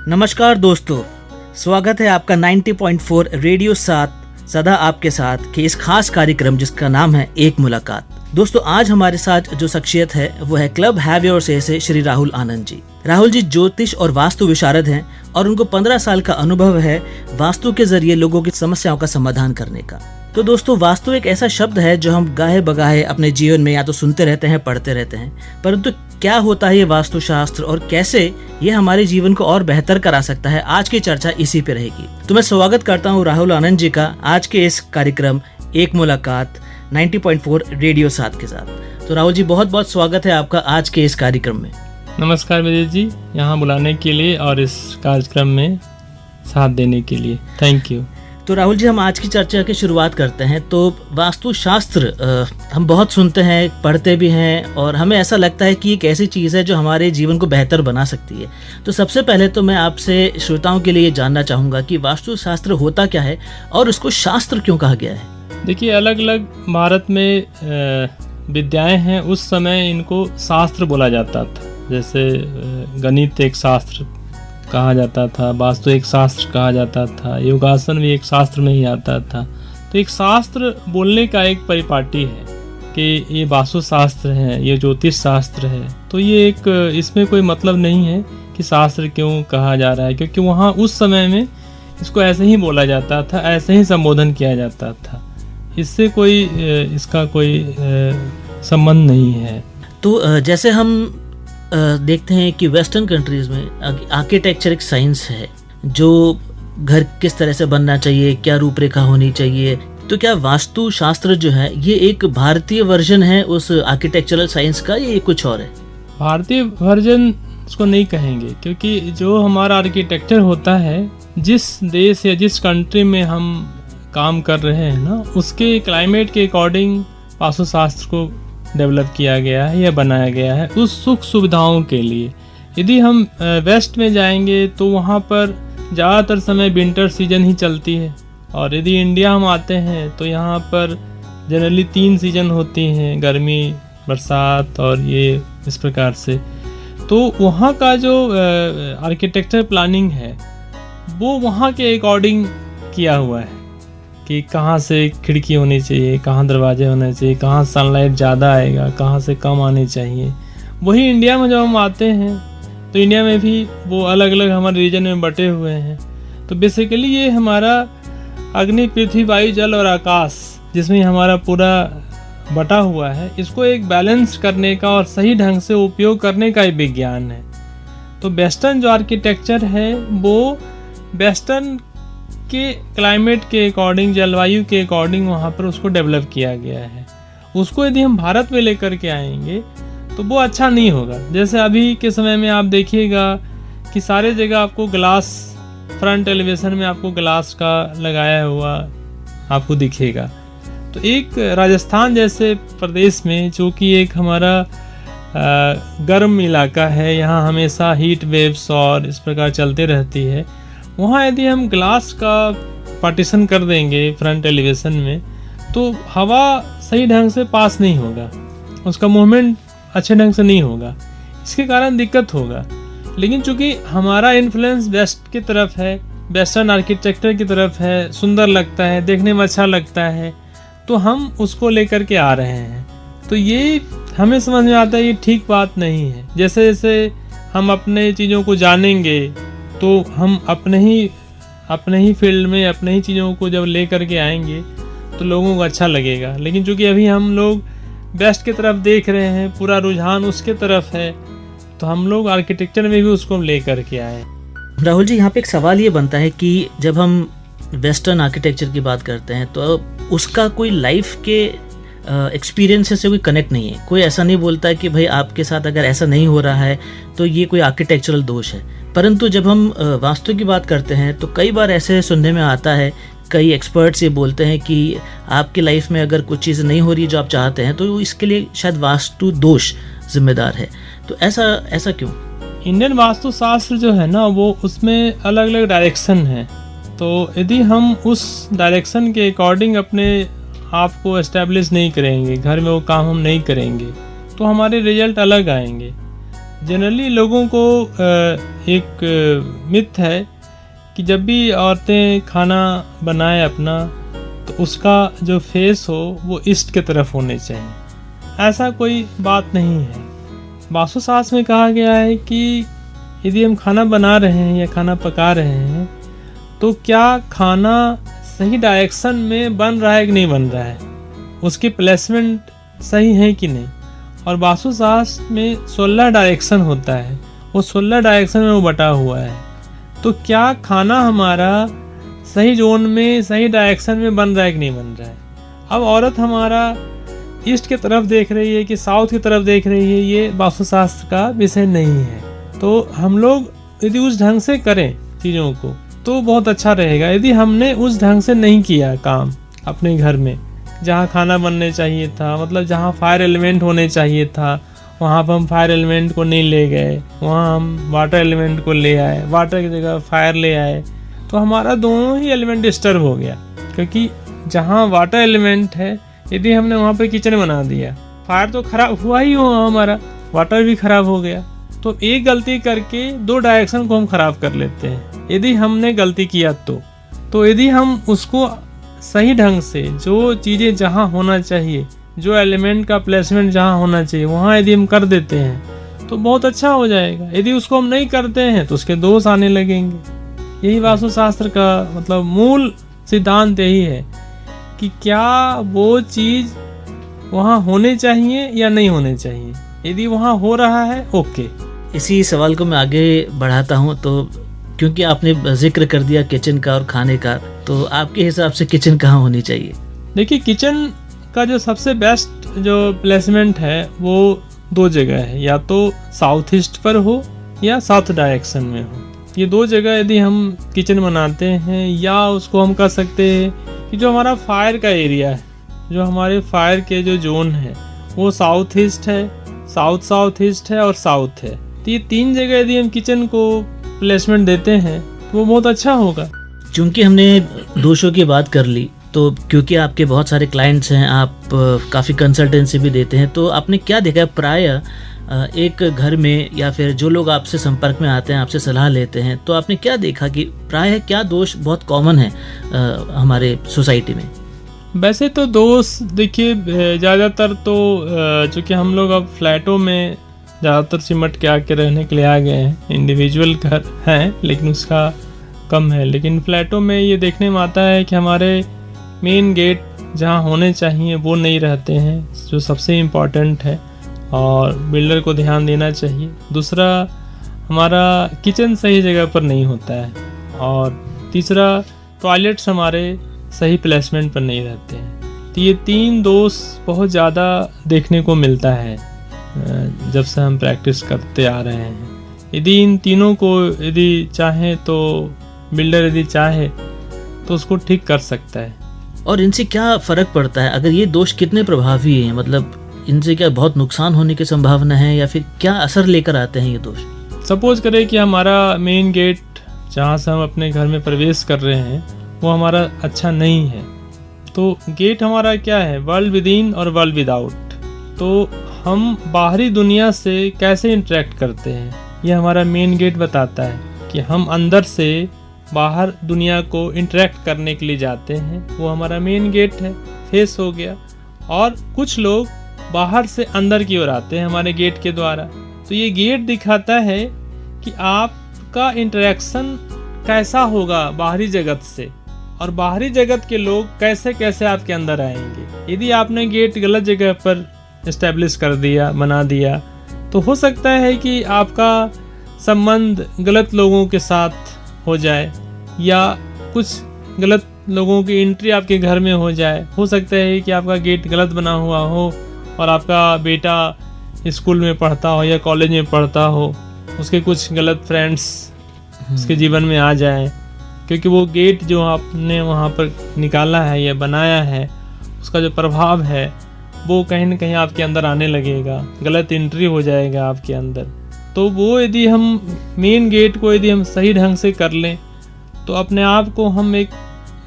नमस्कार दोस्तों, स्वागत है आपका 90.4 रेडियो 7 सदा आपके साथ के इस खास कार्यक्रम जिसका नाम है एक मुलाकात। दोस्तों, आज हमारे साथ जो शख्सियत है वो है क्लब हैव योर से श्री राहुल आनंद जी। राहुल जी ज्योतिष और वास्तु विशारद हैं और उनको 15 साल का अनुभव है वास्तु के जरिए लोगों की समस्याओं का समाधान करने का। तो दोस्तों, वास्तु एक ऐसा शब्द है जो हम गाहे बगाहे अपने जीवन में या तो सुनते रहते हैं, पढ़ते रहते हैं, परंतु क्या होता है ये वास्तुशास्त्र और कैसे ये हमारे जीवन को और बेहतर करा सकता है, आज की चर्चा इसी पे रहेगी। तो मैं स्वागत करता हूँ राहुल आनंद जी का आज के इस कार्यक्रम एक मुलाकात 90.4 रेडियो 7 के साथ। तो राहुल जी, बहुत बहुत स्वागत है आपका आज के इस कार्यक्रम में। नमस्कार विजय जी, यहाँ बुलाने के लिए और इस कार्यक्रम में साथ देने के लिए थैंक यू। तो राहुल जी, हम आज की चर्चा की शुरुआत करते हैं। तो वास्तुशास्त्र हम बहुत सुनते हैं, पढ़ते भी हैं और हमें ऐसा लगता है कि एक ऐसी चीज़ है जो हमारे जीवन को बेहतर बना सकती है। तो सबसे पहले तो मैं आपसे श्रोताओं के लिए ये जानना चाहूँगा कि वास्तुशास्त्र होता क्या है और उसको शास्त्र क्यों कहा गया है। देखिए, अलग अलग भारत में विद्याएं हैं। उस समय इनको शास्त्र बोला जाता था। जैसे गणित एक शास्त्र कहा जाता था, वास्तु एक शास्त्र कहा जाता था, योगासन भी एक शास्त्र में ही आता था। तो एक शास्त्र बोलने का एक परिपाटी है कि ये वास्तु शास्त्र है, ये ज्योतिष शास्त्र है। तो ये एक, इसमें कोई मतलब नहीं है कि शास्त्र क्यों कहा जा रहा है, क्योंकि वहाँ उस समय में इसको ऐसे ही बोला जाता था, ऐसे ही संबोधन किया जाता था। इससे कोई इसका कोई संबंध नहीं है। तो जैसे हम देखते हैं कि वेस्टर्न कंट्रीज में आर्किटेक्चर एक साइंस है, जो घर किस तरह से बनना चाहिए, क्या रूपरेखा होनी चाहिए। तो क्या वास्तु शास्त्र जो है ये एक भारतीय वर्जन है उस आर्किटेक्चरल साइंस का, या ये कुछ और है? भारतीय वर्जन इसको नहीं कहेंगे, क्योंकि जो हमारा आर्किटेक्चर होता है, जिस देश या जिस कंट्री में हम काम कर रहे हैं ना, उसके क्लाइमेट के अकॉर्डिंग वास्तुशास्त्र को डेवलप किया गया है या बनाया गया है उस सुख सुविधाओं के लिए। यदि हम वेस्ट में जाएंगे तो वहाँ पर ज़्यादातर समय विंटर सीजन ही चलती है, और यदि इंडिया हम आते हैं तो यहाँ पर जनरली 3 सीजन होती हैं, गर्मी, बरसात और ये इस प्रकार से। तो वहाँ का जो आर्किटेक्चर प्लानिंग है वो वहाँ के अकॉर्डिंग किया हुआ है कि कहाँ से खिड़की होनी चाहिए, कहाँ दरवाजे होने चाहिए, कहाँ सनलाइट ज़्यादा आएगा, कहाँ से कम आनी चाहिए। वही इंडिया में जब हम आते हैं तो इंडिया में भी वो अलग अलग हमारे रीजन में बटे हुए हैं। तो बेसिकली ये हमारा अग्नि, पृथ्वी, वायु, जल और आकाश, जिसमें हमारा पूरा बटा हुआ है, इसको एक बैलेंस करने का और सही ढंग से उपयोग करने का ही विज्ञान है। तो वेस्टर्न जो आर्किटेक्चर है वो वेस्टर्न के क्लाइमेट के अकॉर्डिंग, जलवायु के अकॉर्डिंग वहाँ पर उसको डेवलप किया गया है। उसको यदि हम भारत में लेकर के आएंगे तो वो अच्छा नहीं होगा। जैसे अभी के समय में आप देखिएगा कि सारे जगह आपको ग्लास, फ्रंट एलिवेशन में आपको ग्लास का लगाया हुआ आपको दिखेगा। तो एक राजस्थान जैसे प्रदेश में, जो कि एक हमारा गर्म इलाका है, यहाँ हमेशा हीट वेव्स और इस प्रकार चलते रहती है, वहाँ यदि हम ग्लास का पार्टीशन कर देंगे फ्रंट एलिवेशन में तो हवा सही ढंग से पास नहीं होगा, उसका मूवमेंट अच्छे ढंग से नहीं होगा, इसके कारण दिक्कत होगा। लेकिन चूंकि हमारा इन्फ्लुएंस वेस्ट की तरफ है, वेस्टर्न आर्किटेक्चर की तरफ है, सुंदर लगता है, देखने में अच्छा लगता है, तो हम उसको लेकर के आ रहे हैं। तो ये हमें समझ में आता है ये ठीक बात नहीं है। जैसे जैसे हम अपने चीज़ों को जानेंगे तो हम अपने ही फील्ड में अपने ही चीज़ों को जब ले करके आएंगे तो लोगों को अच्छा लगेगा। लेकिन चूंकि अभी हम लोग वेस्ट की तरफ देख रहे हैं, पूरा रुझान उसके तरफ है, तो हम लोग आर्किटेक्चर में भी उसको ले करके आए। राहुल जी, यहाँ पे एक सवाल ये बनता है कि जब हम वेस्टर्न आर्किटेक्चर की बात करते हैं तो उसका कोई लाइफ के एक्सपीरियंस से कोई कनेक्ट नहीं है। कोई ऐसा नहीं बोलता है कि भाई आपके साथ अगर ऐसा नहीं हो रहा है तो ये कोई आर्किटेक्चरल दोष है। परंतु जब हम वास्तु की बात करते हैं तो कई बार ऐसे सुनने में आता है, कई एक्सपर्ट्स ये बोलते हैं कि आपकी लाइफ में अगर कुछ चीज़ नहीं हो रही जो आप चाहते हैं तो इसके लिए शायद वास्तु दोष जिम्मेदार है। तो ऐसा क्यों? इंडियन वास्तुशास्त्र जो है ना, वो उसमें अलग अलग डायरेक्शन है। तो यदि हम उस डायरेक्शन के अकॉर्डिंग अपने आप को एस्टेब्लिश नहीं करेंगे, घर में वो काम हम नहीं करेंगे, तो हमारे रिजल्ट अलग आएंगे। जनरली लोगों को एक मिथ है कि जब भी औरतें खाना बनाए अपना तो उसका जो फेस हो वो ईस्ट की तरफ होने चाहिए। ऐसा कोई बात नहीं है। वास्तुशास्त्र में कहा गया है कि यदि हम खाना बना रहे हैं या खाना पका रहे हैं तो क्या खाना सही डायरेक्शन में बन रहा है कि नहीं बन रहा है, उसकी प्लेसमेंट सही है कि नहीं। और वास्तुशास्त्र में 16 डायरेक्शन होता है, वो 16 डायरेक्शन में वो बटा हुआ है। तो क्या खाना हमारा सही जोन में सही डायरेक्शन में बन रहा है कि नहीं बन रहा है। अब औरत हमारा ईस्ट की तरफ देख रही है कि साउथ की तरफ देख रही है, ये वास्तुशास्त्र का विषय नहीं है। तो हम लोग यदि उस ढंग से करें चीज़ों को तो बहुत अच्छा रहेगा। यदि हमने उस ढंग से नहीं किया काम अपने घर में, जहाँ खाना बनने चाहिए था, मतलब जहाँ फायर एलिमेंट होने चाहिए था, वहाँ पर हम फायर एलिमेंट को नहीं ले गए, वहाँ हम वाटर एलिमेंट को ले आए, वाटर की जगह फायर ले आए, तो हमारा दोनों ही एलिमेंट डिस्टर्ब हो गया। क्योंकि जहाँ वाटर एलिमेंट है यदि हमने वहाँ पे किचन बना दिया, फायर तो खराब हुआ ही हुआ, हमारा वाटर भी खराब हो गया। तो एक गलती करके दो डायरेक्शन को हम खराब कर लेते हैं यदि हमने गलती किया तो यदि हम उसको सही ढंग से, जो चीज़ें जहाँ होना चाहिए, जो एलिमेंट का प्लेसमेंट जहाँ होना चाहिए वहाँ यदि हम कर देते हैं तो बहुत अच्छा हो जाएगा। यदि उसको हम नहीं करते हैं तो उसके दोष आने लगेंगे। यही वास्तुशास्त्र का मतलब मूल सिद्धांत यही है कि क्या वो चीज़ वहाँ होने चाहिए या नहीं होने चाहिए। यदि वहाँ हो रहा है ओके। इसी सवाल को मैं आगे बढ़ाता हूँ। तो क्योंकि आपने जिक्र कर दिया किचन का और खाने का, तो आपके हिसाब से किचन कहाँ होनी चाहिए? देखिए, किचन का जो सबसे बेस्ट जो प्लेसमेंट है वो दो जगह है, या तो साउथ ईस्ट पर हो या साउथ डायरेक्शन में हो। ये दो जगह यदि हम किचन बनाते हैं, या उसको हम कह सकते हैं कि जो हमारा फायर का एरिया है, जो हमारे फायर के जो जोन है वो साउथ ईस्ट है, साउथ ईस्ट है और साउथ है। तो ये तीन जगह यदि हम किचन को प्लेसमेंट देते हैं तो वो बहुत अच्छा होगा। चूंकि हमने दोषों की बात कर ली, तो क्योंकि आपके बहुत सारे क्लाइंट्स हैं, आप काफ़ी कंसल्टेंसी भी देते हैं, तो आपने क्या देखा है प्रायः एक घर में या फिर जो लोग आपसे संपर्क में आते हैं, आपसे सलाह लेते हैं, तो आपने क्या देखा कि प्रायः क्या दोष बहुत कॉमन है हमारे सोसाइटी में? वैसे तो दोष देखिए ज़्यादातर तो चूँकि हम लोग अब फ्लैटों में ज़्यादातर सिमट के आके रहने के लिए आ गए हैं। इंडिविजुअल घर हैं लेकिन उसका कम है। लेकिन फ्लैटों में ये देखने में आता है कि हमारे मेन गेट जहाँ होने चाहिए वो नहीं रहते हैं, जो सबसे इम्पॉर्टेंट है और बिल्डर को ध्यान देना चाहिए। दूसरा, हमारा किचन सही जगह पर नहीं होता है, और तीसरा, टॉयलेट्स हमारे सही प्लेसमेंट पर नहीं रहते हैं। तो ये तीन दोष बहुत ज़्यादा देखने को मिलता है जब से हम प्रैक्टिस करते आ रहे हैं। यदि इन तीनों को यदि चाहे तो बिल्डर यदि चाहे तो उसको ठीक कर सकता है। और इनसे क्या फ़र्क पड़ता है? अगर ये दोष कितने प्रभावी हैं, मतलब इनसे क्या बहुत नुकसान होने की संभावना है, या फिर क्या असर लेकर आते हैं ये दोष? सपोज करें कि हमारा मेन गेट जहाँ से हम अपने घर में प्रवेश कर रहे हैं वो हमारा अच्छा नहीं है। तो गेट हमारा क्या है, वर्ल्ड विद इन और वर्ल्ड विदाउट। तो हम बाहरी दुनिया से कैसे इंटरेक्ट करते हैं ये हमारा मेन गेट बताता है कि हम अंदर से बाहर दुनिया को इंटरेक्ट करने के लिए जाते हैं, वो हमारा मेन गेट है, फेस हो गया। और कुछ लोग बाहर से अंदर की ओर आते हैं हमारे गेट के द्वारा। तो ये गेट दिखाता है कि आपका इंटरेक्शन कैसा होगा बाहरी जगत से, और बाहरी जगत के लोग कैसे कैसे आपके अंदर आएंगे। यदि आपने गेट गलत जगह पर इस्टेब्लिश कर दिया, बना दिया, तो हो सकता है कि आपका संबंध गलत लोगों के साथ हो जाए, या कुछ गलत लोगों की एंट्री आपके घर में हो जाए। हो सकता है कि आपका गेट गलत बना हुआ हो और आपका बेटा स्कूल में पढ़ता हो या कॉलेज में पढ़ता हो, उसके कुछ गलत फ्रेंड्स उसके जीवन में आ जाए, क्योंकि वो गेट जो आपने वहाँ पर निकाला है या बनाया है उसका जो प्रभाव है वो कहीं ना कहीं आपके अंदर आने लगेगा, गलत एंट्री हो जाएगा आपके अंदर। तो वो यदि हम मेन गेट को यदि हम सही ढंग से कर लें तो अपने आप को हम एक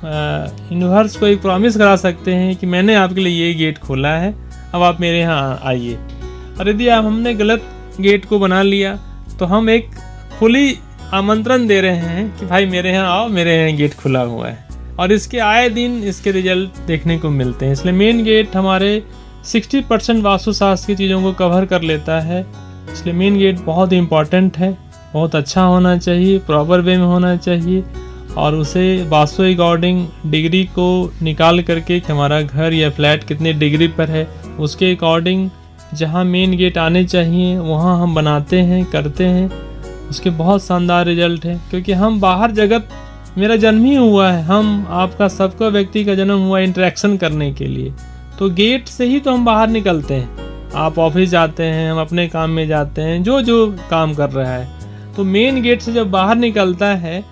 यूनिवर्स को एक प्रॉमिस करा सकते हैं कि मैंने आपके लिए ये गेट खोला है, अब आप मेरे यहाँ आइए। और यदि हमने गलत गेट को बना लिया तो हम एक खुली आमंत्रण दे रहे हैं कि भाई मेरे यहाँ आओ, मेरे यहाँ गेट खुला हुआ है, और इसके आए दिन इसके रिजल्ट देखने को मिलते हैं। इसलिए मेन गेट हमारे 60% वास्तुशास्त्र की चीज़ों को कवर कर लेता है। इसलिए मेन गेट बहुत इम्पॉर्टेंट है, बहुत अच्छा होना चाहिए, प्रॉपर वे में होना चाहिए, और उसे वास्तु अकॉर्डिंग डिग्री को निकाल करके कि हमारा घर या फ्लैट कितनी डिग्री पर है उसके अकॉर्डिंग जहाँ मेन गेट आने चाहिए वहाँ हम बनाते हैं, करते हैं। उसके बहुत शानदार रिजल्ट है, क्योंकि हम बाहर जगत, मेरा जन्म ही हुआ है, हम आपका सबका व्यक्ति का जन्म हुआ इंटरेक्शन करने के लिए, तो गेट से ही तो हम बाहर निकलते हैं। आप ऑफिस जाते हैं, हम अपने काम में जाते हैं, जो जो काम कर रहा है, तो मेन गेट से जब बाहर निकलता है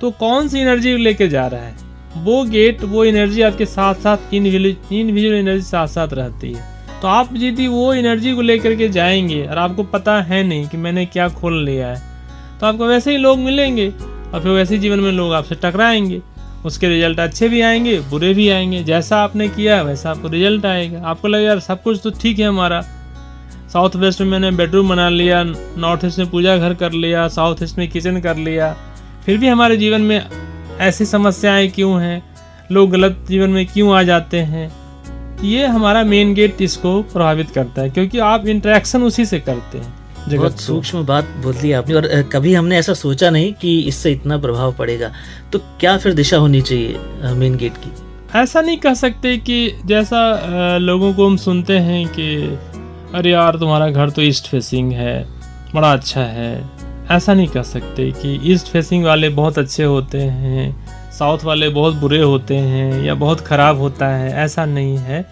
तो कौन सी एनर्जी लेके जा रहा है, वो गेट, वो एनर्जी आपके साथ साथ इनविजुअल एनर्जी साथ साथ रहती है। तो आप यदि वो एनर्जी को लेकर के जाएंगे और आपको पता है नहीं कि मैंने क्या खोल लिया है, तो आपको वैसे ही लोग मिलेंगे और फिर वैसे ही जीवन में लोग आपसे टकराएंगे। उसके रिजल्ट अच्छे भी आएंगे, बुरे भी आएंगे। जैसा आपने किया वैसा आपको रिजल्ट आएगा। आपको लगेगा यार सब कुछ तो ठीक है हमारा, साउथ वेस्ट में मैंने बेडरूम बना लिया, नॉर्थ ईस्ट में पूजा घर कर लिया, साउथ ईस्ट में किचन कर लिया, फिर भी हमारे जीवन में ऐसी समस्याएं क्यों हैं, लोग गलत जीवन में क्यों आ जाते हैं। ये हमारा मेन गेट इसको प्रभावित करता है, क्योंकि आप इंटरेक्शन उसी से करते हैं। बहुत सूक्ष्म बात बोल दी आपने, और कभी हमने ऐसा सोचा नहीं कि इससे इतना प्रभाव पड़ेगा। तो क्या फिर दिशा होनी चाहिए मेन गेट की? ऐसा नहीं कह सकते कि जैसा लोगों को हम सुनते हैं कि अरे यार तुम्हारा घर तो ईस्ट फेसिंग है, बड़ा अच्छा है। ऐसा नहीं कह सकते कि ईस्ट फेसिंग वाले बहुत अच्छे होते हैं, साउथ वाले बहुत बुरे होते हैं या बहुत ख़राब होता है, ऐसा नहीं है।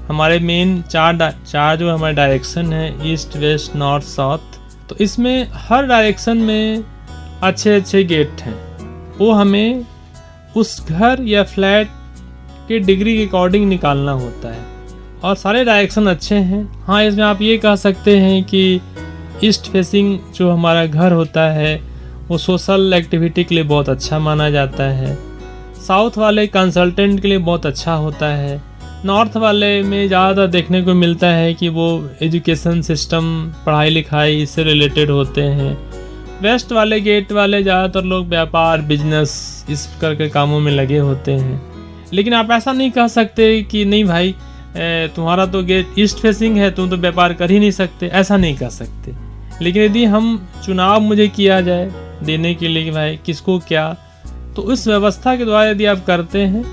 हमारे मेन चार जो हमारे डायरेक्शन है, ईस्ट वेस्ट नॉर्थ साउथ, तो इसमें हर डायरेक्शन में अच्छे अच्छे गेट हैं। वो हमें उस घर या फ्लैट के डिग्री के अकॉर्डिंग निकालना होता है, और सारे डायरेक्शन अच्छे हैं। हाँ, इसमें आप ये कह सकते हैं कि ईस्ट फेसिंग जो हमारा घर होता है वो सोशल एक्टिविटी के लिए बहुत अच्छा माना जाता है। साउथ वाले कंसल्टेंट के लिए बहुत अच्छा होता है। नॉर्थ वाले में ज़्यादा देखने को मिलता है कि वो एजुकेशन सिस्टम, पढ़ाई लिखाई इससे रिलेटेड होते हैं। वेस्ट वाले गेट वाले ज़्यादातर लोग व्यापार, बिजनेस इस करके कामों में लगे होते हैं। लेकिन आप ऐसा नहीं कह सकते कि नहीं भाई तुम्हारा तो गेट ईस्ट फेसिंग है, तुम तो व्यापार कर ही नहीं सकते, ऐसा नहीं कह सकते। लेकिन यदि हम चुनाव मुझे किया जाए देने के लिए कि भाई किसको क्या, तो इस व्यवस्था के द्वारा यदि आप करते हैं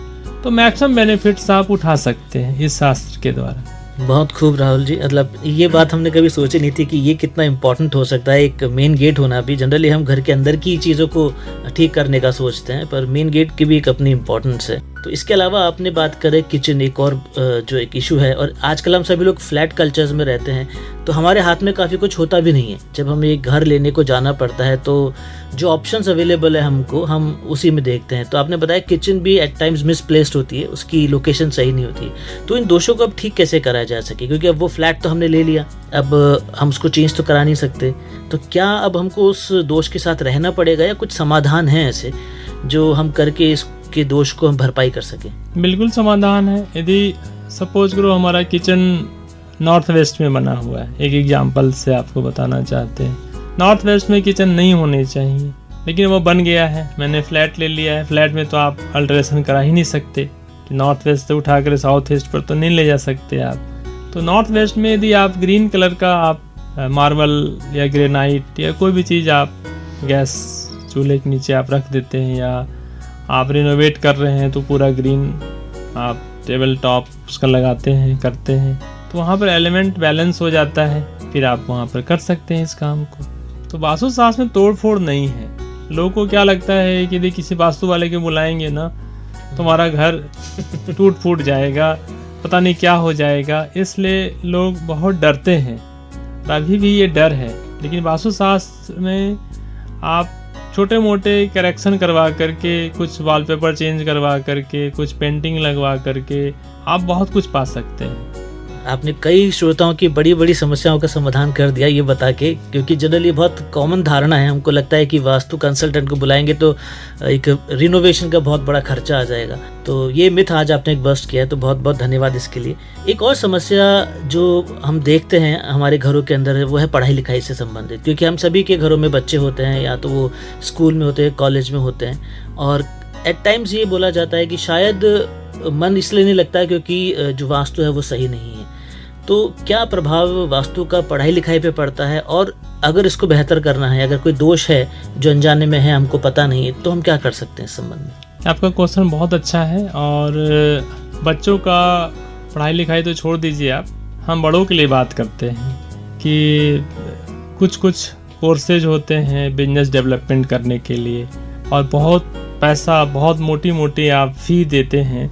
तो मैक्सिमम बेनिफिट्स आप उठा सकते हैं इस शास्त्र के द्वारा। बहुत खूब राहुल जी, मतलब ये बात हमने कभी सोची नहीं थी कि ये कितना इम्पोर्टेंट हो सकता है एक मेन गेट होना भी। जनरली हम घर के अंदर की चीज़ों को ठीक करने का सोचते हैं, पर मेन गेट की भी एक अपनी इम्पोर्टेंस है। तो इसके अलावा आपने बात करें किचन, एक और जो एक इशू है, और आजकल हम सभी लोग फ्लैट कल्चर्स में रहते हैं, तो हमारे हाथ में काफ़ी कुछ होता भी नहीं है। जब हमें एक घर लेने को जाना पड़ता है तो जो ऑप्शंस अवेलेबल है हमको, हम उसी में देखते हैं। तो आपने बताया किचन भी एट टाइम्स मिसप्लेस्ड होती है, उसकी लोकेशन सही नहीं होती। तो इन दोषों को अब ठीक कैसे करा जा सके, क्योंकि अब वो फ्लैट तो हमने ले लिया, अब हम उसको चेंज तो करा नहीं सकते। तो क्या अब हमको उस दोष के साथ रहना पड़ेगा, या कुछ समाधान है ऐसे जो हम करके इसके दोष को हम भरपाई कर सकें? बिल्कुल समाधान है। यदि सपोज करो हमारा किचन नॉर्थ वेस्ट में बना हुआ है, एक एग्जांपल से आपको बताना चाहते हैं, नॉर्थ वेस्ट में किचन नहीं होनी चाहिए, लेकिन वो बन गया है, मैंने फ्लैट ले लिया है। फ्लैट में तो आप अल्टरेशन करा ही नहीं सकते कि नॉर्थ वेस्ट से उठा कर साउथ ईस्ट पर तो नहीं ले जा सकते आप। तो नॉर्थ वेस्ट में यदि आप ग्रीन कलर का आप मार्बल या ग्रेनाइट या कोई भी चीज़ आप गैस चूल्हे के नीचे आप रख देते हैं, या आप रिनोवेट कर रहे हैं तो पूरा ग्रीन आप टेबल टॉप उसका लगाते हैं, करते हैं, तो वहाँ पर एलिमेंट बैलेंस हो जाता है, फिर आप वहाँ पर कर सकते हैं इस काम को। तो वास्तुशास्त्र में तोड़ फोड़ नहीं है। लोगों को क्या लगता है कि यदि किसी वास्तु वाले के बुलाएंगे ना तुम्हारा घर टूट फूट जाएगा, पता नहीं क्या हो जाएगा, इसलिए लोग बहुत डरते हैं। अभी भी ये डर है, लेकिन वास्तुशास्त्र में आप छोटे मोटे करेक्शन करवा करके, कुछ वॉलपेपर चेंज करवा करके, कुछ पेंटिंग लगवा करके आप बहुत कुछ पा सकते हैं। आपने कई श्रोताओं की बड़ी बड़ी समस्याओं का समाधान कर दिया ये बता के, क्योंकि जनरली बहुत कॉमन धारणा है, हमको लगता है कि वास्तु कंसल्टेंट को बुलाएंगे तो एक रिनोवेशन का बहुत बड़ा खर्चा आ जाएगा। तो ये मिथ आज आपने एक बस्ट किया है, तो बहुत बहुत धन्यवाद इसके लिए। एक और समस्या जो हम देखते हैं हमारे घरों के अंदर है, वो है पढ़ाई लिखाई से संबंधित, क्योंकि हम सभी के घरों में बच्चे होते हैं, या तो वो स्कूल में होते हैं, कॉलेज में होते हैं, और एट टाइम्स ये बोला जाता है कि शायद मन इसलिए नहीं लगता क्योंकि जो वास्तु है वो सही नहीं है। तो क्या प्रभाव वास्तु का पढ़ाई लिखाई पे पड़ता है, और अगर इसको बेहतर करना है, अगर कोई दोष है जो अनजाने में है, हमको पता नहीं है, तो हम क्या कर सकते हैं इस संबंध में? आपका क्वेश्चन बहुत अच्छा है। और बच्चों का पढ़ाई लिखाई तो छोड़ दीजिए आप, हम बड़ों के लिए बात करते हैं कि कुछ कोर्सेज होते हैं बिजनेस डेवलपमेंट करने के लिए, और बहुत पैसा, बहुत मोटी मोटी आप फ़ी देते हैं,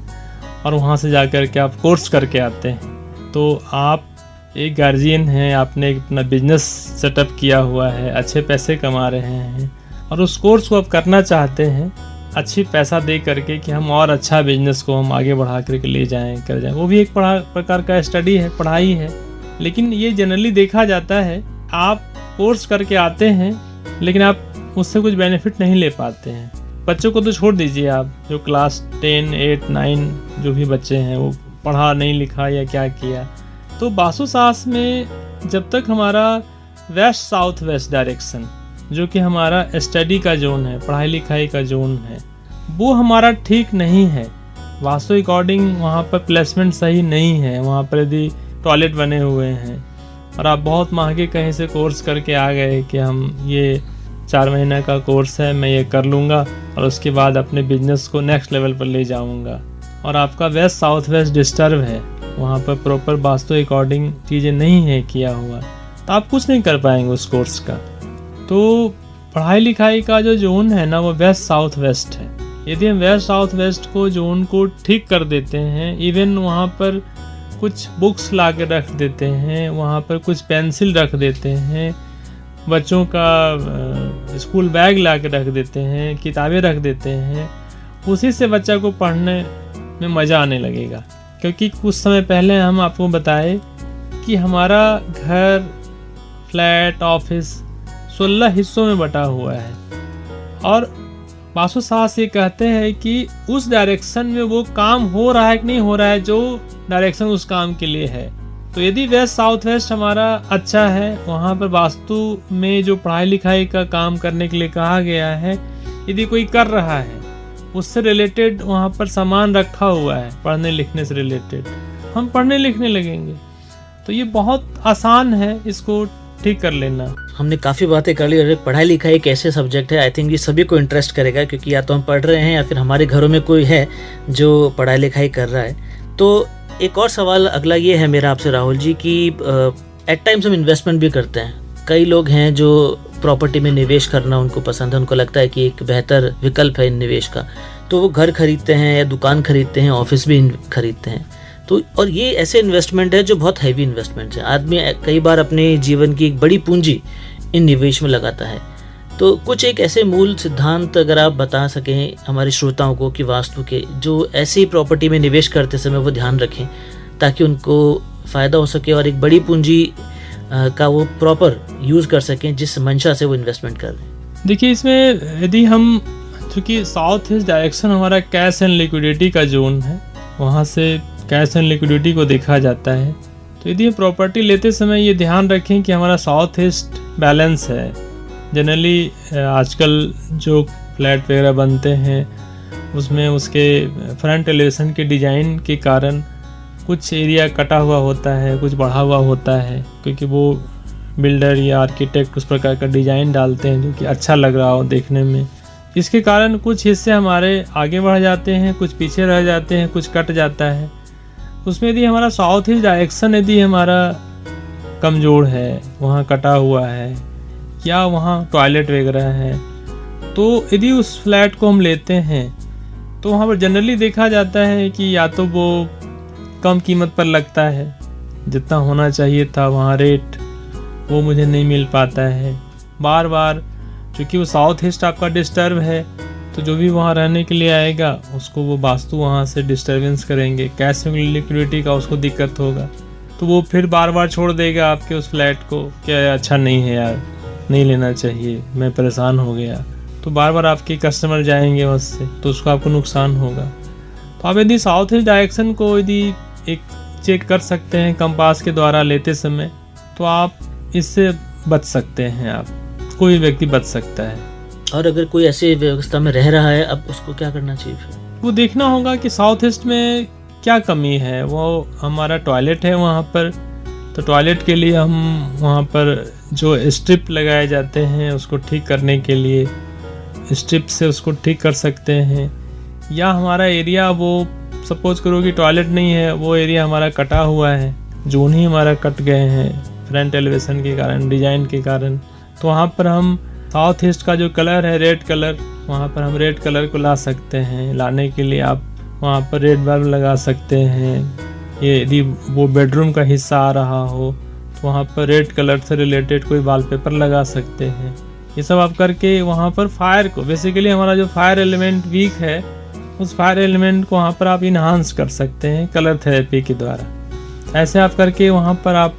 और वहाँ से जाकर के आप कोर्स करके आते हैं। तो आप एक गार्जियन हैं, आपने अपना बिजनेस सेटअप किया हुआ है, अच्छे पैसे कमा रहे हैं, और उस कोर्स को आप करना चाहते हैं अच्छी पैसा दे करके कि हम और अच्छा बिजनेस को हम आगे बढ़ा करके ले जाएं, वो भी एक प्रकार का स्टडी है, पढ़ाई है। लेकिन ये जनरली देखा जाता है, आप कोर्स करके आते हैं लेकिन आप उससे कुछ बेनिफिट नहीं ले पाते हैं। बच्चों को तो छोड़ दीजिए आप, जो क्लास 10, 8, 9 जो भी बच्चे हैं, वो पढ़ा नहीं लिखा या क्या किया। तो वास्तुशास्त्र में जब तक हमारा वेस्ट साउथ वेस्ट डायरेक्शन, जो कि हमारा स्टडी का जोन है, पढ़ाई लिखाई का जोन है, वो हमारा ठीक नहीं है, वास्तु अकॉर्डिंग वहाँ पर प्लेसमेंट सही नहीं है। वहाँ पर यदि टॉयलेट बने हुए हैं और आप बहुत महंगे कहीं से कोर्स करके आ गए कि हम ये 4 महीने का कोर्स है, मैं ये कर लूँगा और उसके बाद अपने बिजनेस को नेक्स्ट लेवल पर ले जाऊँगा, और आपका वेस्ट साउथ वेस्ट डिस्टर्ब है, वहाँ पर प्रॉपर वास्तु अकॉर्डिंग चीज़ें नहीं है किया हुआ, तो आप कुछ नहीं कर पाएंगे उस कोर्स का। तो पढ़ाई लिखाई का जो जोन है ना, वो वेस्ट साउथ वेस्ट है। यदि हम वेस्ट साउथ वेस्ट को जोन को ठीक कर देते हैं, इवन वहाँ पर कुछ बुक्स ला के रख देते हैं, वहाँ पर कुछ पेंसिल रख देते हैं, बच्चों का स्कूल बैग ला के रख देते हैं, किताबें रख देते हैं, उसी से बच्चा को पढ़ने में मज़ा आने लगेगा। क्योंकि कुछ समय पहले हम आपको बताए कि हमारा घर, फ्लैट, ऑफिस 16 हिस्सों में बटा हुआ है, और वास्तुशास्त्र ये कहते हैं कि उस डायरेक्शन में वो काम हो रहा है कि नहीं हो रहा है, जो डायरेक्शन उस काम के लिए है। तो यदि वेस्ट साउथ वेस्ट हमारा अच्छा है, वहाँ पर वास्तु में जो पढ़ाई लिखाई का काम करने के लिए कहा गया है, यदि कोई कर रहा है, उससे रिलेटेड वहाँ पर सामान रखा हुआ है, पढ़ने लिखने से रिलेटेड, हम पढ़ने लिखने लगेंगे। तो ये बहुत आसान है इसको ठीक कर लेना। हमने काफ़ी बातें कर ली, और पढ़ाई लिखाई एक ऐसे सब्जेक्ट है, आई थिंक ये सभी को इंटरेस्ट करेगा, क्योंकि या तो हम पढ़ रहे हैं या फिर हमारे घरों में कोई है जो पढ़ाई लिखाई कर रहा है। तो एक और सवाल अगला ये है मेरा आपसे राहुल जी कि एट टाइम्स हम इन्वेस्टमेंट भी करते हैं। कई लोग हैं जो प्रॉपर्टी में निवेश करना उनको पसंद है, उनको लगता है कि एक बेहतर विकल्प है इन निवेश का, तो वो घर खरीदते हैं या दुकान खरीदते हैं, ऑफिस भी खरीदते हैं। तो और ये ऐसे इन्वेस्टमेंट है जो बहुत हैवी इन्वेस्टमेंट है। आदमी कई बार अपने जीवन की एक बड़ी पूंजी इन निवेश में लगाता है। तो कुछ एक ऐसे मूल सिद्धांत अगर आप बता सकें हमारे श्रोताओं को कि वास्तु के, जो ऐसी प्रॉपर्टी में निवेश करते समय वो ध्यान रखें ताकि उनको फ़ायदा हो सके और एक बड़ी पूंजी का वो प्रॉपर यूज़ कर सकें जिस मंशा से वो इन्वेस्टमेंट कर रहे हैं। देखिए, इसमें यदि हम, चूँकि साउथ ईस्ट डायरेक्शन हमारा कैश एंड लिक्विडिटी का जोन है, वहाँ से कैश एंड लिक्विडिटी को देखा जाता है। तो यदि हम प्रॉपर्टी लेते समय ये ध्यान रखें कि हमारा साउथ ईस्ट बैलेंस है। जनरली आजकल जो फ्लैट वगैरह बनते हैं उसमें उसके फ्रंट एलिवेशन के डिज़ाइन के कारण कुछ एरिया कटा हुआ होता है, कुछ बढ़ा हुआ होता है, क्योंकि वो बिल्डर या आर्किटेक्ट उस प्रकार का डिज़ाइन डालते हैं जो कि अच्छा लग रहा हो देखने में। इसके कारण कुछ हिस्से हमारे आगे बढ़ जाते हैं, कुछ पीछे रह जाते हैं, कुछ कट जाता है। उसमें यदि हमारा साउथ ईस्ट डायरेक्शन यदि हमारा कमज़ोर है, वहाँ कटा हुआ है या वहाँ टॉयलेट वगैरह है, तो यदि उस फ्लैट को हम लेते हैं तो वहाँ पर जनरली देखा जाता है कि या तो वो कम कीमत पर लगता है, जितना होना चाहिए था वहाँ रेट वो मुझे नहीं मिल पाता है बार बार, क्योंकि वो साउथ ईस्ट आपका डिस्टर्ब है। तो जो भी वहाँ रहने के लिए आएगा उसको वो वास्तु वहाँ से डिस्टर्बेंस करेंगे, कैश लिक्विडिटी का उसको दिक्कत होगा। तो वो फिर बार बार छोड़ देगा आपके उस फ्लैट को, क्या अच्छा नहीं है यार, नहीं लेना चाहिए, मैं परेशान हो गया। तो बार बार आपके कस्टमर जाएंगे उससे, तो उसको आपको नुकसान होगा। तो आप यदि साउथ ईस्ट डायरेक्शन को यदि एक चेक कर सकते हैं कंपास के द्वारा लेते समय, तो आप इससे बच सकते हैं, आप कोई व्यक्ति बच सकता है। और अगर कोई ऐसी व्यवस्था में रह रहा है, अब उसको क्या करना चाहिए फिर? वो देखना होगा कि साउथ ईस्ट में क्या कमी है। वो हमारा टॉयलेट है वहाँ पर, तो टॉयलेट के लिए हम वहाँ पर जो स्ट्रिप लगाए जाते हैं उसको ठीक करने के लिए स्ट्रिप से उसको ठीक कर सकते हैं। या हमारा एरिया, वो सपोज करो कि टॉयलेट नहीं है, वो एरिया हमारा कटा हुआ है, जोन ही हमारा कट गए हैं फ्रंट एलिवेशन के कारण, डिजाइन के कारण, तो वहाँ पर हम साउथ ईस्ट का जो कलर है रेड कलर, वहाँ पर हम रेड कलर को ला सकते हैं। लाने के लिए आप वहाँ पर रेड बल्ब लगा सकते हैं। ये यदि वो बेडरूम का हिस्सा आ रहा हो तो वहाँ पर रेड कलर से रिलेटेड कोई वॉलपेपर लगा सकते हैं। ये सब आप करके वहाँ पर फायर को, बेसिकली हमारा जो फायर एलिमेंट वीक है, उस फायर एलिमेंट को वहाँ पर आप इन्हांस कर सकते हैं कलर थेरेपी के द्वारा। ऐसे आप करके वहाँ पर आप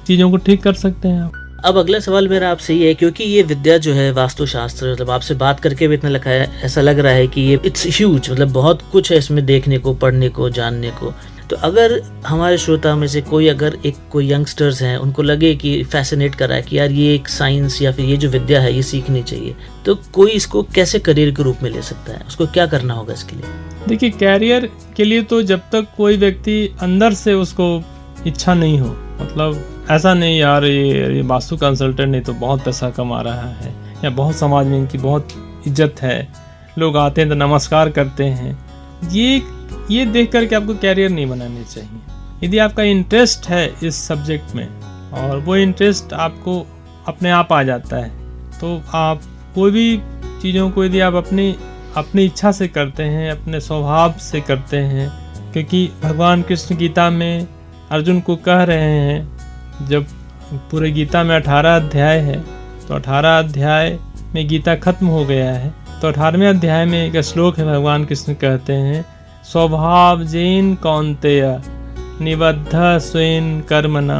चीज़ों को ठीक कर सकते हैं। अब अगला सवाल मेरा आपसे ये है, क्योंकि ये विद्या जो है वास्तुशास्त्र, मतलब आपसे बात करके भी इतना लगा है, ऐसा लग रहा है कि ये इट्स ह्यूज, मतलब बहुत कुछ है इसमें देखने को, पढ़ने को, जानने को। तो अगर हमारे श्रोता में से कोई, अगर कोई यंगस्टर्स हैं, उनको लगे कि फैसिनेट कर रहा है कि यार ये एक साइंस या फिर ये जो विद्या है ये सीखनी चाहिए, तो कोई इसको कैसे करियर के रूप में ले सकता है? उसको क्या करना होगा इसके लिए? देखिए, कैरियर के लिए तो जब तक कोई व्यक्ति अंदर से उसको इच्छा नहीं हो, मतलब ऐसा नहीं यार ये वास्तु कंसल्टेंट नहीं तो बहुत पैसा कमा रहा है, या बहुत समाज में इनकी बहुत इज्जत है, लोग आते हैं तो नमस्कार करते हैं, ये देख करके आपको कैरियर नहीं बनानी चाहिए। यदि आपका इंटरेस्ट है इस सब्जेक्ट में और वो इंटरेस्ट आपको अपने आप आ जाता है, तो आप कोई भी चीज़ों को यदि आप अपनी इच्छा से करते हैं, अपने स्वभाव से करते हैं, क्योंकि भगवान कृष्ण गीता में अर्जुन को कह रहे हैं, जब पूरे गीता में 18 अध्याय है, तो 18 अध्याय में गीता खत्म हो गया है, तो 18वें अध्याय में एक श्लोक है, भगवान कृष्ण कहते हैं, स्वभाव जेन कौन्तेय निबद्ध स्वयं कर्मणा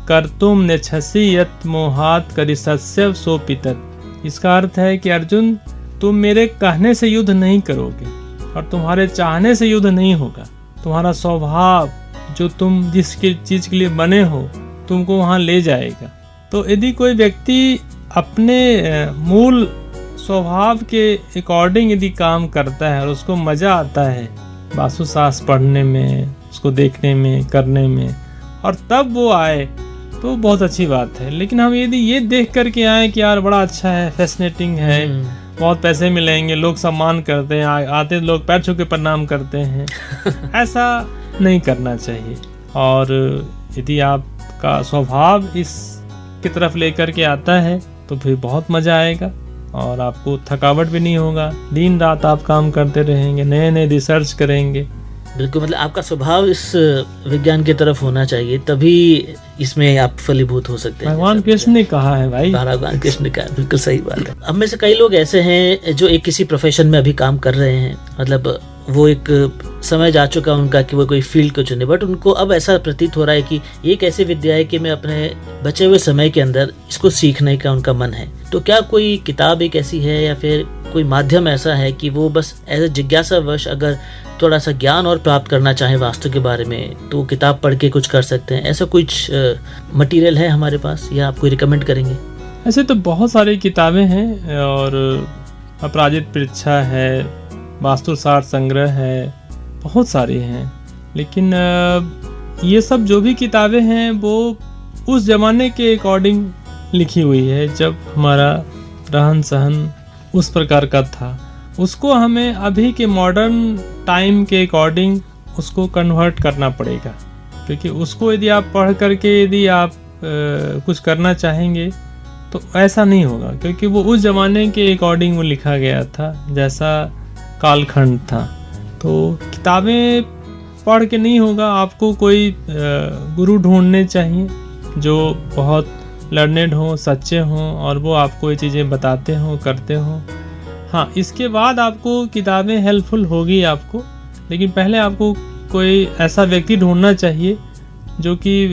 कर्तुम नेच्छसि यत् मोहात् करिष्यस्य सोपितत्। इसका अर्थ है कि अर्जुन, तुम मेरे कहने से युद्ध नहीं करोगे और तुम्हारे चाहने से युद्ध नहीं होगा। तुम्हारा स्वभाव, जो तुम जिस चीज़ के लिए बने हो, तुमको वहाँ ले जाएगा। तो यदि कोई व्यक्ति अपने मूल स्वभाव के अकॉर्डिंग यदि काम करता है और उसको मज़ा आता है वास्तुशास्त्र पढ़ने में, उसको देखने में, करने में, और तब वो आए तो बहुत अच्छी बात है। लेकिन हम यदि ये देख करके आए कि यार बड़ा अच्छा है, फैसिनेटिंग है, बहुत पैसे मिलेंगे, लोग सम्मान करते हैं, आते लोग पैर छू के प्रणाम करते हैं, ऐसा नहीं करना चाहिए। और यदि आपका स्वभाव इस की तरफ लेकर के आता है तो फिर बहुत मज़ा आएगा और आपको थकावट भी नहीं होगा। दिन रात आप काम करते रहेंगे, नए नए रिसर्च करेंगे। बिल्कुल, मतलब आपका स्वभाव इस विज्ञान की तरफ होना चाहिए, तभी इसमें आप फलीभूत हो सकते हैं। भगवान कृष्ण ने कहा है भाई, भगवान कृष्ण ने कहा, बिल्कुल सही बात है। अब में से कई लोग ऐसे हैं जो एक किसी प्रोफेशन में अभी काम कर रहे हैं, मतलब वो एक समय जा चुका उनका कि वो कोई फील्ड को चुने, बट उनको अब ऐसा प्रतीत हो रहा है कि ये एक ऐसी विद्या है कि मैं अपने बचे हुए समय के अंदर इसको सीखने का उनका मन है। तो क्या कोई किताब एक ऐसी है या फिर कोई माध्यम ऐसा है कि वो बस एज ए जिज्ञासावश अगर थोड़ा सा ज्ञान और प्राप्त करना चाहे वास्तु के बारे में, तो किताब पढ़ के कुछ कर सकते हैं? ऐसा कुछ मटेरियल है हमारे पास या आप कोई रिकमेंड करेंगे? ऐसे तो बहुत सारी किताबें हैं, और अपराजित परीक्षा है, वास्तुशास्त्र संग्रह है, बहुत सारी हैं। लेकिन ये सब जो भी किताबें हैं वो उस ज़माने के अकॉर्डिंग लिखी हुई है, जब हमारा रहन सहन उस प्रकार का था। उसको हमें अभी के मॉडर्न टाइम के अकॉर्डिंग उसको कन्वर्ट करना पड़ेगा, क्योंकि उसको यदि आप पढ़ करके यदि आप कुछ करना चाहेंगे तो ऐसा नहीं होगा, क्योंकि वो उस ज़माने के अकॉर्डिंग वो लिखा गया था, जैसा कालखंड था। तो किताबें पढ़ के नहीं होगा, आपको कोई गुरु ढूंढने चाहिए जो बहुत लर्नेड हो, सच्चे हों, और वो आपको ये चीज़ें बताते हों, करते हों। हाँ, इसके बाद आपको किताबें हेल्पफुल होगी आपको, लेकिन पहले आपको कोई ऐसा व्यक्ति ढूंढना चाहिए जो कि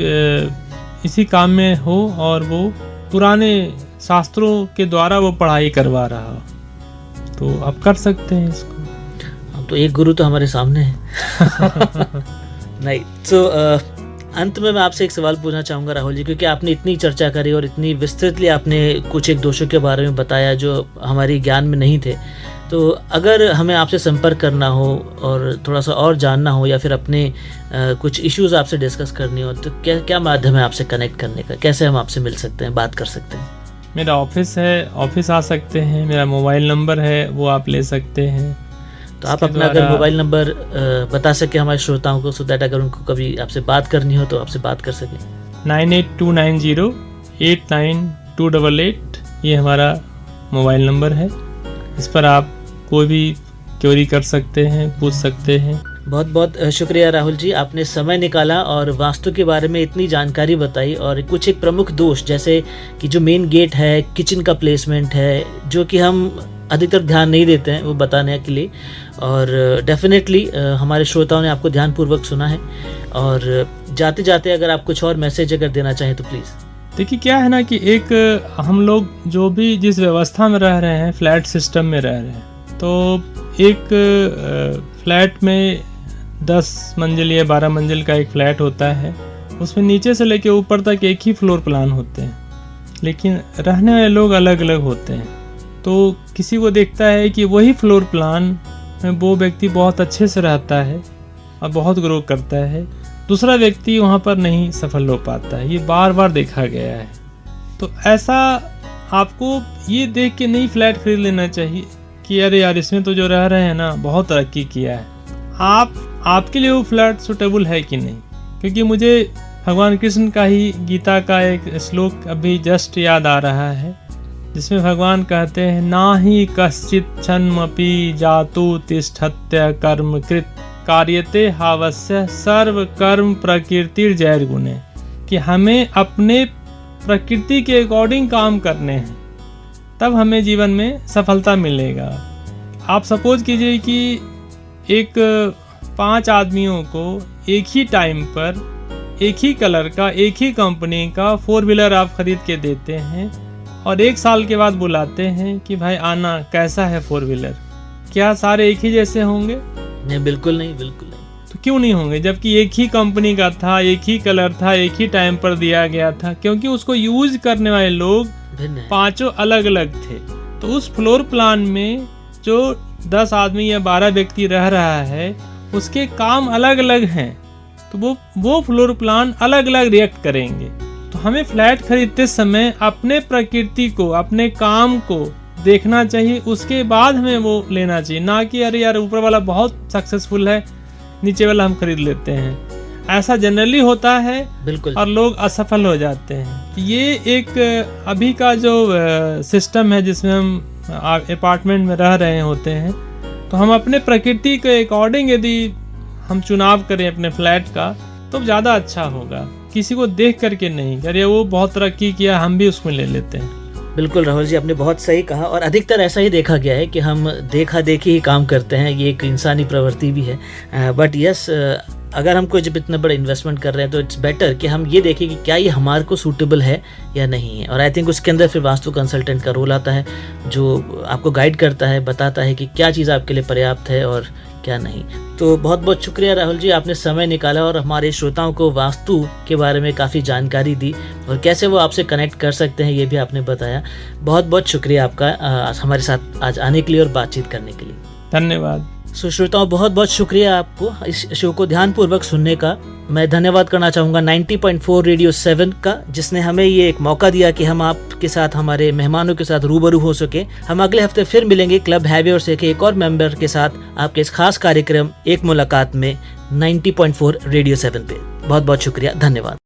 इसी काम में हो और वो पुराने शास्त्रों के द्वारा वो पढ़ाई करवा रहा हो, तो आप कर सकते हैं इसको। अब तो एक गुरु तो हमारे सामने है। नहीं तो अंत में मैं आपसे एक सवाल पूछना चाहूँगा राहुल जी, क्योंकि आपने इतनी चर्चा करी और इतनी विस्तृतली आपने कुछ एक दोषों के बारे में बताया जो हमारी ज्ञान में नहीं थे, तो अगर हमें आपसे संपर्क करना हो और थोड़ा सा और जानना हो या फिर अपने कुछ इश्यूज़ आपसे डिस्कस करनी हो, तो क्या माध्यम है आपसे कनेक्ट करने का? कैसे हम आपसे मिल सकते हैं, बात कर सकते हैं? मेरा ऑफिस है, ऑफिस आ सकते हैं, मेरा मोबाइल नंबर है वो आप ले सकते हैं। तो आप अपना अगर मोबाइल नंबर बता सके हमारे श्रोताओं को, सो दैट अगर उनको कभी आपसे बात करनी हो तो आपसे बात कर सकें। 9829089288 ये हमारा मोबाइल नंबर है। इस पर आप कोई भी क्वेरी कर सकते हैं, पूछ सकते हैं। बहुत बहुत शुक्रिया राहुल जी, आपने समय निकाला और वास्तु के बारे में इतनी जानकारी बताई, और कुछ एक प्रमुख दोष जैसे कि जो मेन गेट है, किचन का प्लेसमेंट है, जो कि हम अधिकतर ध्यान नहीं देते हैं, वो बताने के लिए। और डेफिनेटली हमारे श्रोताओं ने आपको ध्यानपूर्वक सुना है। और जाते जाते अगर आप कुछ और मैसेज अगर देना चाहें तो प्लीज़। देखिए क्या है ना कि एक हम लोग जो भी जिस व्यवस्था में रह रहे हैं, फ्लैट सिस्टम में रह रहे हैं, तो एक फ्लैट में 10 मंजिल या 12 मंजिल का एक फ्लैट होता है, उसमें नीचे से लेके ऊपर तक एक ही फ्लोर प्लान होते हैं, लेकिन रहने वाले लोग अलग अलग होते हैं। तो किसी को देखता है कि वही फ्लोर प्लान में वो व्यक्ति बहुत अच्छे से रहता है और बहुत ग्रो करता है, दूसरा व्यक्ति वहाँ पर नहीं सफल हो पाता है। ये बार बार देखा गया है। तो ऐसा आपको ये देख के नहीं फ्लैट खरीद लेना चाहिए कि अरे यार इसमें तो जो रह रहे हैं ना बहुत तरक्की किया है। आपके लिए वो फ्लैट सुटेबल है कि नहीं, क्योंकि मुझे भगवान कृष्ण का ही गीता का एक श्लोक अभी जस्ट याद आ रहा है, जिसमें भगवान कहते हैं नाहि कश्चित क्षणमपि जातु तिष्ठत्य कर्म कृत कार्यते हावस्य सर्व कर्म प्रकृतिर जैर गुणे, कि हमें अपने प्रकृति के अकॉर्डिंग काम करने हैं, तब हमें जीवन में सफलता मिलेगा। आप सपोज कीजिए कि एक 5 आदमियों को एक ही टाइम पर एक ही कलर का एक ही कंपनी का 4 व्हीलर आप खरीद के देते हैं और 1 साल के बाद बुलाते हैं कि भाई आना कैसा है 4 व्हीलर, क्या सारे एक ही जैसे होंगे? नहीं, बिल्कुल नहीं, बिल्कुल नहीं। तो क्यों नहीं होंगे, जबकि एक ही कंपनी का था, एक ही कलर था, एक ही टाइम पर दिया गया था, क्योंकि उसको यूज करने वाले लोग 5 अलग अलग थे। तो उस फ्लोर प्लान में जो 10 आदमी या 12 व्यक्ति रह रहा है, उसके काम अलग अलग हैं, तो वो फ्लोर प्लान अलग अलग रिएक्ट करेंगे। तो हमें फ्लैट खरीदते समय अपने प्रकृति को, अपने काम को देखना चाहिए, उसके बाद हमें वो लेना चाहिए, ना कि अरे यार ऊपर वाला बहुत सक्सेसफुल है, नीचे वाला हम खरीद लेते हैं। ऐसा जनरली होता है, बिल्कुल, और लोग असफल हो जाते हैं। ये एक अभी का जो सिस्टम है जिसमें हम अपार्टमेंट में रह रहे होते हैं, तो हम अपने प्रकृति के अकॉर्डिंग यदि हम चुनाव करें अपने फ्लैट का, तो ज़्यादा अच्छा होगा, किसी को देख करके नहीं, अरे वो बहुत तरक्की किया हम भी उसमें ले लेते हैं। बिल्कुल राहुल जी, आपने बहुत सही कहा, और अधिकतर ऐसा ही देखा गया है कि हम देखा देखी ही काम करते हैं, ये एक इंसानी प्रवृत्ति भी है। बट यस, अगर हम कोई जब इतना बड़ा इन्वेस्टमेंट कर रहे हैं तो इट्स बेटर कि हम ये देखें कि क्या ये हमारे को सूटेबल है या नहीं है। और आई थिंक उसके अंदर फिर वास्तु कंसल्टेंट का रोल आता है, जो आपको गाइड करता है, बताता है कि क्या चीज़ आपके लिए पर्याप्त है और क्या नहीं। तो बहुत बहुत शुक्रिया राहुल जी, आपने समय निकाला और हमारे श्रोताओं को वास्तु के बारे में काफ़ी जानकारी दी, और कैसे वो आपसे कनेक्ट कर सकते हैं ये भी आपने बताया। बहुत बहुत शुक्रिया आपका हमारे साथ आज आने के लिए और बातचीत करने के लिए। धन्यवाद। सो श्रोताओं, बहुत बहुत शुक्रिया आपको इस शो को ध्यानपूर्वक सुनने का। मैं धन्यवाद करना चाहूँगा 90.4 रेडियो 7 का, जिसने हमें ये एक मौका दिया कि हम आपके साथ, हमारे मेहमानों के साथ रूबरू हो सके। हम अगले हफ्ते फिर मिलेंगे क्लब हैवी से के एक और मेंबर के साथ आपके इस खास कार्यक्रम एक मुलाकात में 90.4 रेडियो 7 पे। बहुत बहुत शुक्रिया, धन्यवाद।